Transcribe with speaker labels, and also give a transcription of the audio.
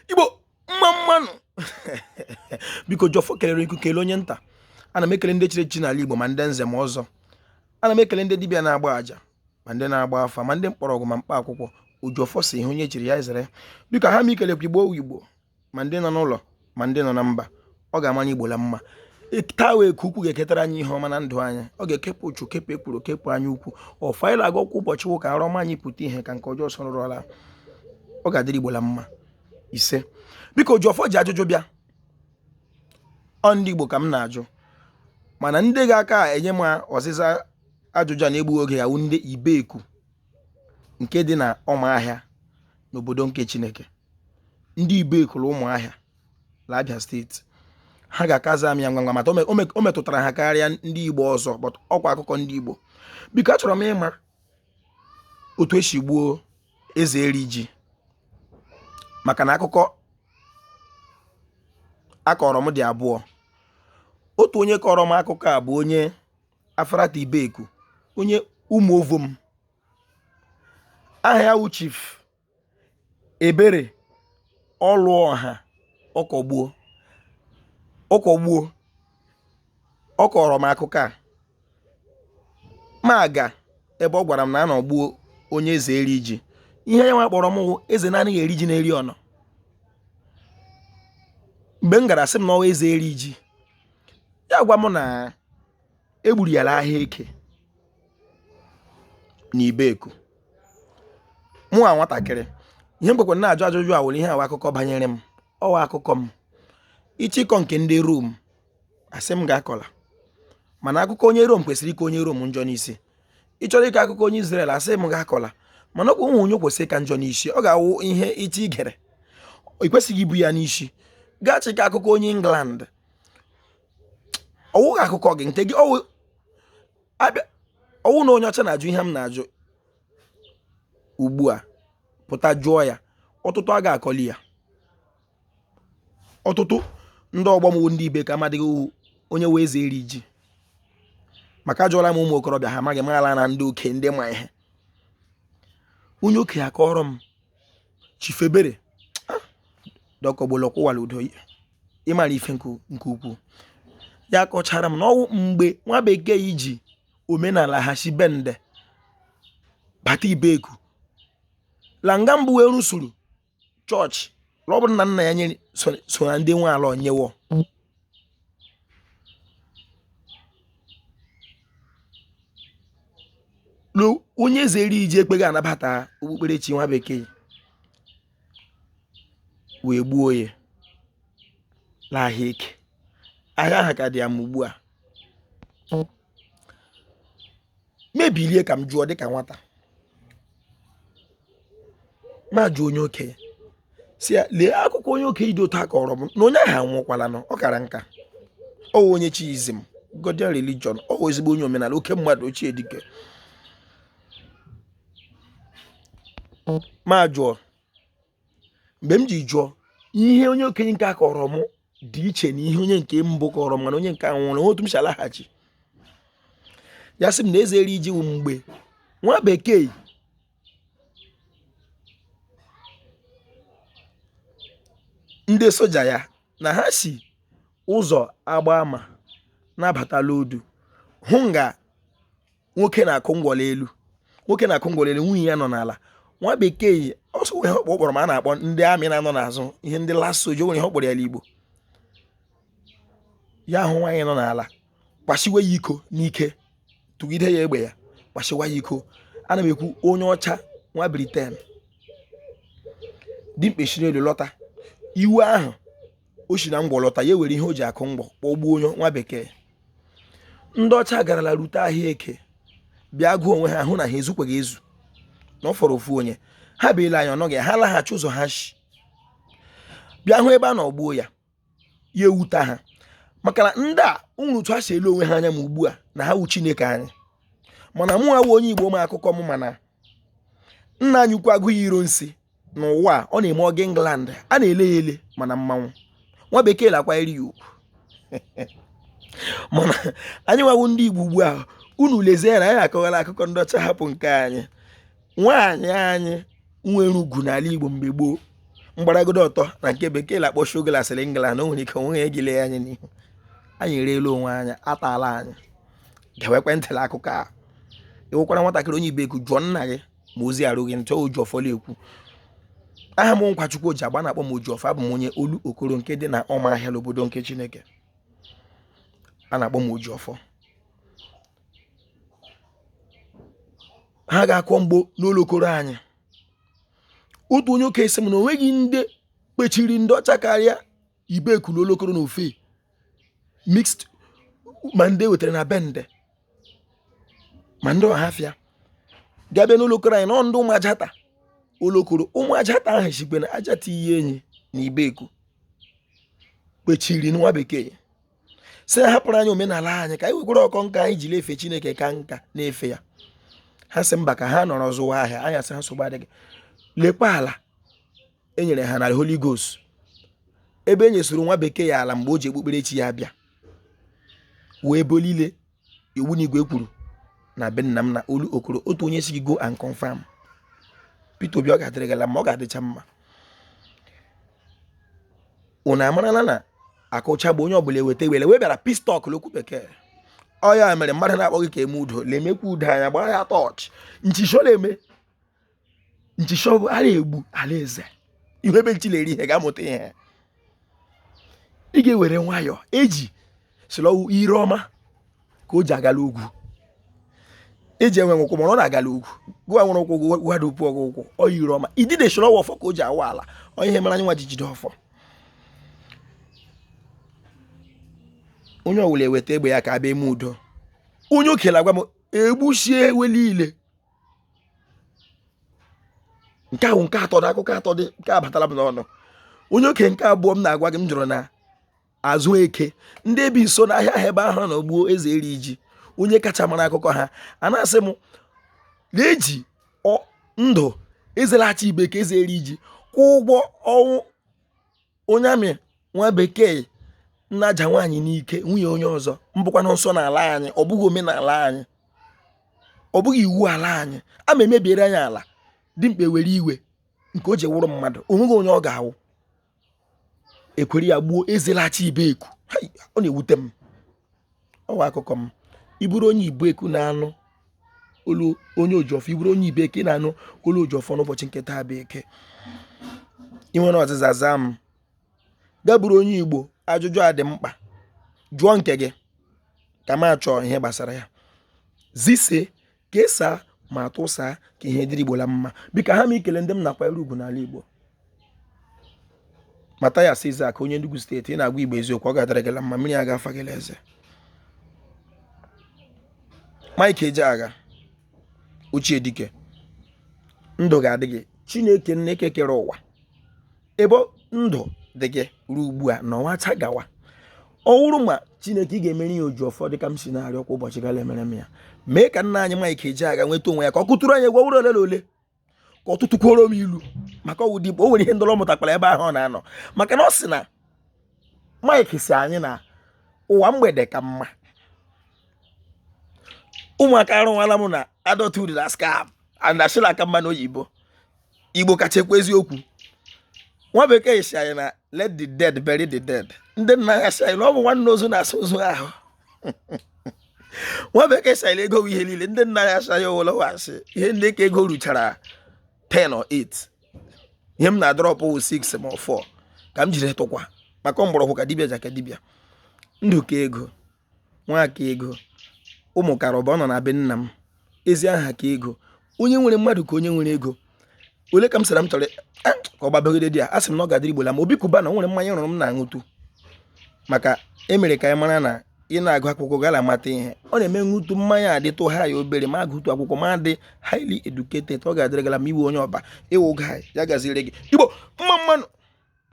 Speaker 1: Igbo mmanụ biko Jọfọ kelere iku kele onye nta. Ana m ekele ndị chiri echichi n'ala Igbo ma ndị nze ma ọzọ. Ana m ekele ndị dibịa na-agba aja ma ndị na-agba afa ma ndị mkpọrọgwụ ma mkpa akwụkwọ. Jọfọ si ihe onye chiri ya ezere. Biko ha m ikelekwa Igbo ma ndị nọ n'ụlọ ma ndị nọ na mba. Ọ ga-amanye Igbo la mma. Taa wee ka ukwu ga-eketara anyị ihe ọma na ndụ anyị. Ọ ga-ekepụ uchu kepụ ekwuru kepụ anyị ukwu. Ọfaịla agọkwa ụbọchị ụka arọ anyị pụta ihe ka nke ọjọọ sọrọla. Ọ ga-adịrị Igbo la mma. Ise. Biko Jọfọ ji ajụjụ bịa. Ọ ndị Igbo ka m na-ajụ. Mana ndị ga-aka enye m ọzịza ajụjụ a na-egbughị oge ya wụ ndị Ibeku nke dị na umuahia n'obodo nke Chineke. Ndị Ibeku umuahia la Abia steeti. Ha ga-akaza m ya ngwa ngwa mata o metụtara ha karịa ndị Igbo ọzọ, but ọkwa akụkọ ndị Igbo. Biko achọrọ m ịma otu esi gbuo Eze Erigi, maka na akụkọ akọrọ m dị abụọ. Otu onye kọrọ m akụkọ a bụ onye Afrata Ibeku, onye Umuovom. Aha ya wụ Chief Ebere Ọlụọha Ọkọgbuo. Ọ kọrọ m akụkọ a ma aga ebe ọ gwara m na a nọgbuo onye Eze Erigi. Ihe ya nwa kpọrọ m wụ eze na-anaghị eri ji na-eri ọnọ. Mgbe m gara sị m n'ọwa Eze Erigi, ya gwa m na egburu ya ahịa Eke na Ibeku. Mụ a nwatakịrị, ihe m kwekwe na-ajụ ajụjụ a wụrụ ihe awa akụkọ banyere m. Ọwa akụkọ m ịchịkọ nke ndị Rom asị m ga-akọla, mana akụkọ onye Rom kwesịrị ike onye Rom njọ n'isi. Ịchọrọ ike akụkọ onye Israel asị m ga-akọla, mana ọkwa ụmụ onye kwesịrị ka njọ n'isi. Ọ ga-awụ ihe ịchị igere, ị kwesịghị ibu ya n'isi. Gaa chịka akụkọ onye England, ọwụghị akụkọ gị nke gị. Ọwụ na onye ọcha na-ajụ ihe m na-ajụ ugbu a, pụta jụọ ya, ọtụtụ a ga-akọli ya. Ọtụtụ ndị ọgbọ m ndị Ibe ka amadịghị onye wee Eze Erigi, maka ajụọla m ụmụ okorobịa ha amaghị mara na ndị oke ndị ma ihe. Onye okenye akọrọ m Chief Ebere dọkọgbolọkwụwala udo ịmara ife nke ukwuu. Ya kọchara m n'ọwụ mgbe nwa bekee iji omenala ha si bende bata Ibeku la nga mbụ wee rụsuru chọọchị. Ọ bụrụ na nna ya nyere so na ndị nwe ala onyewo. Onye Eze Erigi ekpeghị anabata okpukperechi nwa bekee wee gbuo ya n'ahịa Eke. Ahịa ahụ ka dị ya ma ugbu a. Mebilie ka m jụọ dịka nwata, ma jụọ onye okenye si ya, lee akụkọ onye okenye dị otu a kọrọ m na onye ahụ anwụkwala nọ, ọ kara nka. Ọ onye Chiizm Godian religion, ọ ezigbo onye omenala, oke mmadụ, ochie dike. Ma jụọ, mgbe m ji jụọ, ihe onye okenye nke a kọrọ m dị iche na ihe onye nke mbụ kọrọ m, mana onye nke a nwụrụ, otu m si alaghachi. Ya sị m na Eze Erigi wụ mgbe nwa bekee ndị soja ya na ha si ụzọ agba ama na-abatala odu hụ nga nwoke na-akụ ngwọla elu. Nwoke na-akụ ngwọla elu, nwunye ya nọ n'ala. Nwa bekee ọsọ nwere ihe ọkpọrọ ma a na-akpọ ndị amị na-anọ n'azụ, ihe ndị last soja, nwere ihe ọ kpọrọ ya n'Igbo. Ya hụ nwaanyị nọ n'ala, kwashiwe ya iko n'ike, tụgide ya egbe ya, kwashiwa ya iko. Ana m ekwu onye ọcha nwa Britain dị mkpechiri elu lọta. Iwe ahụ o si na ngwọ lọta, ya were ihe o ji akụ mgbọ kpọgbuo onye nwa bekee. Ndị ọcha garala rute ahịa Eke bịa gụọ onwe ha hụ na ha ezukweghị ezu, na ọ fọrọ ofu onye. Ha beela anya ọnọghị, ha laghachi ụzọ ha shi bịa hụ ebe a nọgbuo ya. Ya ewute ha, maka na ndị a ụnụtụ ha si ele onwe ha anya ma ugbu a na ha wụ Chineke anyị. Mana mụ awụ onye Igbo ma akụkọ m, mana nna anyị ukwu agụghị iro nsị n'ụwa. Ọ na-eme ọga England, a na-ele ya ele mana mmanwụ. Nwa bekee lakwa eri ya ugwu. Mana anyị nwawo ndị Igbo ugbu a, unu lezie na anyị akọwala akụkọ ndị ọcha hapụ nke anyị. Nwaanyị anyị nwere ugwu n'ala Igbo mgbe gboo mgbaragodo ọtọ na nke bekee na-akpọ shogla sịrị ngala na o nwere ike onwe egile anyị n'ihu anyị ereela onwe anyị atala anyị gawa ekwentịla akụkọ a ịwụkwara nwatakịrị onye Ibeku jụọ nna gị ma ozi arụghị ntị Ojiọfọ ekwu aha m Nkwachukwu ji agba na-akpọ m Ojiọfọ abụ m onye Olu Okoro nke dị na umuahia n'obodo nke Chineke a na-akpọ m Ojiọfọ. Ha ga-akọ mgbo n'ụlọ okoro anyị. Otu onye oke esi m na onweghị ndị kpechiri ndị ọcha karịa Ibeku n'ụlọ okoro na ofe mixed ma ndị wetara na bende ma ndị ọhafịa gabe n'ụlọ okoro anyị nọ ndị ụmụajata ụlọ okoro ụmụajata ahụ shigbe na ajata ihe enyi na Ibeku kpechiri nwa bekee sị hapụrụ anyị omenala anyị ka anyị wekwara ọkọ nka anyị jiri efe Chineke ka nka na-efe ya. Ha sị mba ka ha nọrọ zụwa ahịa anya sị ha nsogbu adịghị lekwa ala enyere ha na Holy Ghost ebe e nyesoro nwa bekee ya ala mgbe o ji okpukperechi ya bịa wee bolile iwu n'igwe kwuru na be nna m na Olu Okoro otu onye si gị go and confirm Peter Obi ọ ga-adịrị gala ma ọ ga-adịcha mma. Unu amarala na akụcha bụ onye ọbụla eweta wele wee bịara peace talk n'okwu bekee ọ ya mere mmadụ na-akpọ gị ka eme udo lemekwa udo anya gbaa ya tọọchị nchisho na-eme nchisho bụ a na-egbu alaeze ihu ebe nchi na-eri ihe ga-amụta ihe ị ga-ewere nwayọọ eji silọwụ ire ọma ka o ji agala ugwu eji enwe nkwụkwọ mana ọ na-agala ugwu gụwa nwere ụkwụ gwadopu ọgwụkwụ ọ ire ọma idide shilọwa ọfọ ka o ji awa ala ọ ihe mere anyị nwa ji jide ọfọ. Onye ọwụla eweta egbe ya ka abịa eme udo onye okele agwa m egbuchie ewe niile nke ahụ nke atọ na akụkọ atọ dị nke abatala m n'ọnụ. Onye okenye nke abụọ m na-agwa gị m jụrụ na azụ eke ndị ebi nso n'ahịa ahụ ebe ahụ na ogbuo Eze Erigi onye kacha mara akụkọ ha a na-asị m na-eji ndụ ezelachi Ibeku Eze Erigi kwụ ụgwọ ọnwụ onye amị nwa bekee nnaja nwaanyị n'ike nwunye onye ọzọ mbụkwa na nsọ n'ala anyị ọ bụghị omenala anyị ọ bụghị iwu ala anyị a ma emebiere anyị ala dimkpa were iwe nke o ji wụrụ mmadụ onweghị onye ọ ga-awụ ekwere ya gbuo ezelachi Ibeku ọ na-ewute m ọwa akụkọ m iburu onye Ibeku na-anụ olu onye Ojiọfọ iburu onye Ibeku na-anụ olu Ojiọfọ n'ụbọchị nke taa bụ eke ị nwere ọzịza zaa m gaburu onye Igbo ajụjụ a dị mkpa jụọ nke gị ka m achọ ihe gbasara ya zise kesa ma tụsa ka ihe dịrị Igbo la mma biko ha ma ikele ndị m nakwanyere ugwu n'ala Igbo mata ya sị ka onye Enugu steeti ị na-agwa Igbo eziokwu ọ ga-adịrị gị la mma mmiri aga afa gị eze Mike Ejeagha ochie dike ndụ ga-adị gị Chineke nne kekere ụwa ebe ndụ dị gị ruo ugbu a n'ọnwa gawa ọ wụrụ ma Chineke ị ga-emere ya Ojiọfọ dịka m si na-arịọ kwa ụbọchị gara emere m ya mee ka nna anyị Mike Ejeagha nweta onwe ya ka ọ kụtụrụ anyị gwa wụrụ ole na ole ka ọ tụtụkwuoro m ilu maka ọwụ dịkpa o nwere ihe ndọrọ mụtakwara ebe ahụ ọ na-anọ maka na ọ sị na Mike si anyị na ụwa mgbede ka mma ụmụaka arụwala m na adulthood na scam and ashila aka mma n'oyibo Igbo kacha ekwu eziokwu nwa bekee si anyị na let the dead bury the dead ndị nna ya si anyị na ọ bụ nwanne ozu na-asa ozu ahụ nwa bekee si anyị ego ihe niile ndị nna ya si anyị owolowasị ihe ndị ka ego ruchara 10 or 8 ihe m na-adrọpụ 6 ma 4 ka m jiri tụkwa maka mgbọrọgwụ ka dibịa jaka dibịa ndụ ka ego nwa ka ego ụmụ karọba ọ nọ na be nna m ezi aha ka ego onye nwere mmadụ ka onye nwere ego ole ka m sara m chọrọ ka ọ gbabagide dị a sị m na ọ ga-adịrị Igbo la ma obi kuba na nwere mmanya rụrụ m na-aṅụtụ maka emere ka anyị mara na ị na-agụ akwụkwọ gara amata ihe ọ na-eme ṅụtụ mmanya adịtụ ha ya obere ma agụtụ akwụkwọ ma dị highly educated ọ ga-adịrị gala ma iwe onye ọba ịwụ ga ya gaziri gị Igbo mma mmanụ